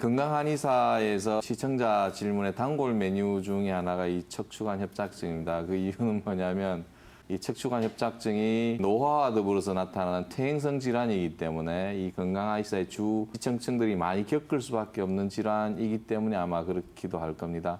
건강한의사에서 시청자 질문의 단골 메뉴 중에 하나가 이 척추관 협착증입니다. 그 이유는 뭐냐면 이 척추관 협착증이 노화와 더불어서 나타나는 퇴행성 질환이기 때문에 이 건강한의사의 주 시청층들이 많이 겪을 수밖에 없는 질환이기 때문에 아마 그렇기도 할 겁니다.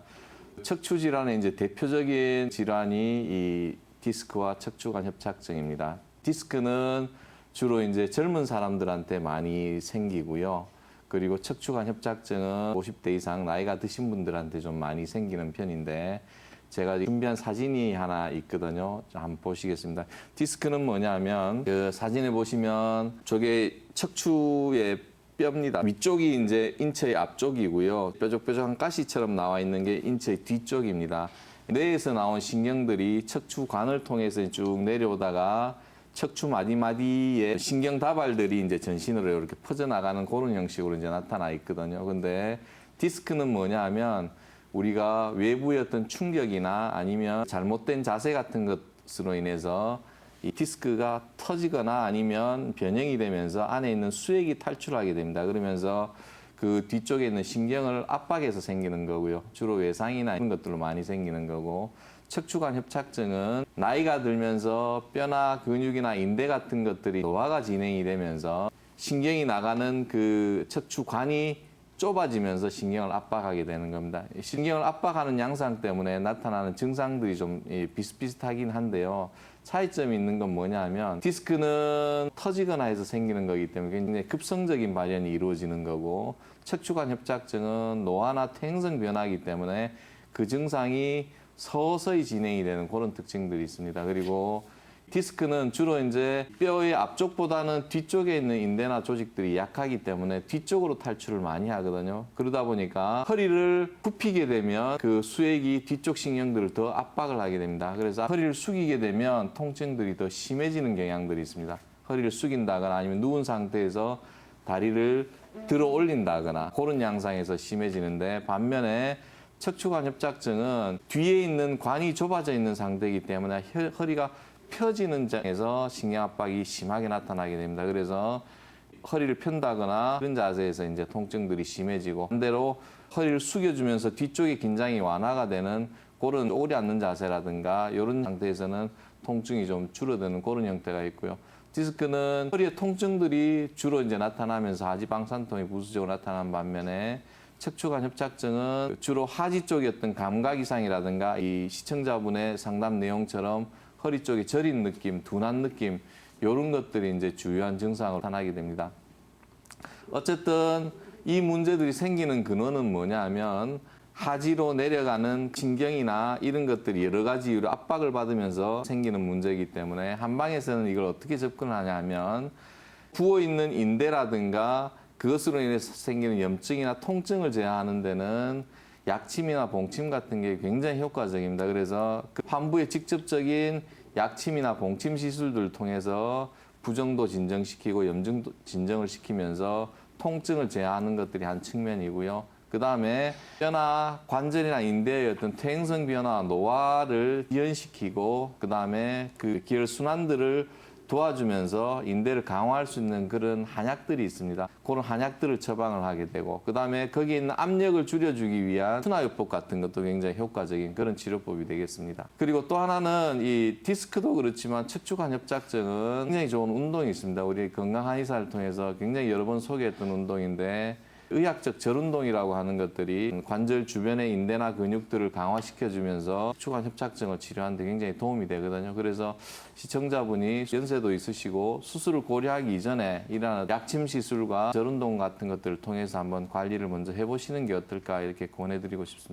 척추 질환의 이제 대표적인 질환이 이 디스크와 척추관 협착증입니다. 디스크는 주로 이제 젊은 사람들한테 많이 생기고요. 그리고 척추관 협착증은 50대 이상 나이가 드신 분들한테 좀 많이 생기는 편인데 제가 준비한 사진이 하나 있거든요. 한번 보시겠습니다. 디스크는 뭐냐면 그 사진에 보시면 저게 척추의 뼈입니다. 위쪽이 이제 인체의 앞쪽이고요. 뾰족뾰족한 가시처럼 나와 있는 게 인체의 뒤쪽입니다. 뇌에서 나온 신경들이 척추관을 통해서 쭉 내려오다가 척추 마디마디에 신경 다발들이 이제 전신으로 이렇게 퍼져나가는 그런 형식으로 이제 나타나 있거든요. 근데 디스크는 뭐냐 하면 우리가 외부의 어떤 충격이나 아니면 잘못된 자세 같은 것으로 인해서 이 디스크가 터지거나 아니면 변형이 되면서 안에 있는 수액이 탈출하게 됩니다. 그러면서 그 뒤쪽에 있는 신경을 압박해서 생기는 거고요. 주로 외상이나 이런 것들로 많이 생기는 거고, 척추관 협착증은 나이가 들면서 뼈나 근육이나 인대 같은 것들이 노화가 진행이 되면서 신경이 나가는 그 척추관이 좁아지면서 신경을 압박하게 되는 겁니다. 신경을 압박하는 양상 때문에 나타나는 증상들이 좀 비슷비슷하긴 한데요. 차이점이 있는 건 뭐냐면 디스크는 터지거나 해서 생기는 거기 때문에 굉장히 급성적인 발현이 이루어지는 거고, 척추관 협착증은 노화나 퇴행성 변화이기 때문에 그 증상이 서서히 진행이 되는 그런 특징들이 있습니다. 그리고 디스크는 주로 이제 뼈의 앞쪽보다는 뒤쪽에 있는 인대나 조직들이 약하기 때문에 뒤쪽으로 탈출을 많이 하거든요. 그러다 보니까 허리를 굽히게 되면 그 수액이 뒤쪽 신경들을 더 압박을 하게 됩니다. 그래서 허리를 숙이게 되면 통증들이 더 심해지는 경향들이 있습니다. 허리를 숙인다거나 아니면 누운 상태에서 다리를 들어 올린다거나 그런 양상에서 심해지는데, 반면에 척추관 협착증은 뒤에 있는 관이 좁아져 있는 상태이기 때문에 허리가 펴지는 장에서 신경 압박이 심하게 나타나게 됩니다. 그래서 허리를 편다거나 그런 자세에서 이제 통증들이 심해지고, 반대로 허리를 숙여주면서 뒤쪽의 긴장이 완화가 되는 그런 오래 앉는 자세라든가 이런 상태에서는 통증이 좀 줄어드는 그런 형태가 있고요. 디스크는 허리의 통증들이 주로 이제 나타나면서 하지방산통이 부수적으로 나타나는 반면에 척추관 협착증은 주로 하지 쪽의 어떤 감각 이상이라든가 이 시청자분의 상담 내용처럼 허리 쪽이 저린 느낌, 둔한 느낌, 이런 것들이 이제 주요한 증상으로 나타나게 됩니다. 어쨌든 이 문제들이 생기는 근원은 뭐냐 하면 하지로 내려가는 신경이나 이런 것들이 여러 가지 이유로 압박을 받으면서 생기는 문제이기 때문에 한방에서는 이걸 어떻게 접근하냐 하면 부어있는 인대라든가 그것으로 인해서 생기는 염증이나 통증을 제어하는 데는 약침이나 봉침 같은 게 굉장히 효과적입니다. 그래서 그 환부에 직접적인 약침이나 봉침 시술들을 통해서 부정도 진정시키고 염증도 진정을 시키면서 통증을 제어하는 것들이 한 측면이고요. 그 다음에 뼈나 관절이나 인대의 어떤 퇴행성 변화, 노화를 지연시키고, 그 다음에 그 기혈순환들을 도와주면서 인대를 강화할 수 있는 그런 한약들이 있습니다. 그런 한약들을 처방을 하게 되고, 그 다음에 거기에 있는 압력을 줄여주기 위한 순화요법 같은 것도 굉장히 효과적인 그런 치료법이 되겠습니다. 그리고 또 하나는 이 디스크도 그렇지만 척추관 협착증은 굉장히 좋은 운동이 있습니다. 우리 건강한의사를 통해서 굉장히 여러 번 소개했던 운동인데, 의학적 절운동이라고 하는 것들이 관절 주변의 인대나 근육들을 강화시켜주면서 척추관 협착증을 치료하는 데 굉장히 도움이 되거든요. 그래서 시청자분이 연세도 있으시고 수술을 고려하기 이전에 이러한 약침 시술과 절운동 같은 것들을 통해서 한번 관리를 먼저 해보시는 게 어떨까 이렇게 권해드리고 싶습니다.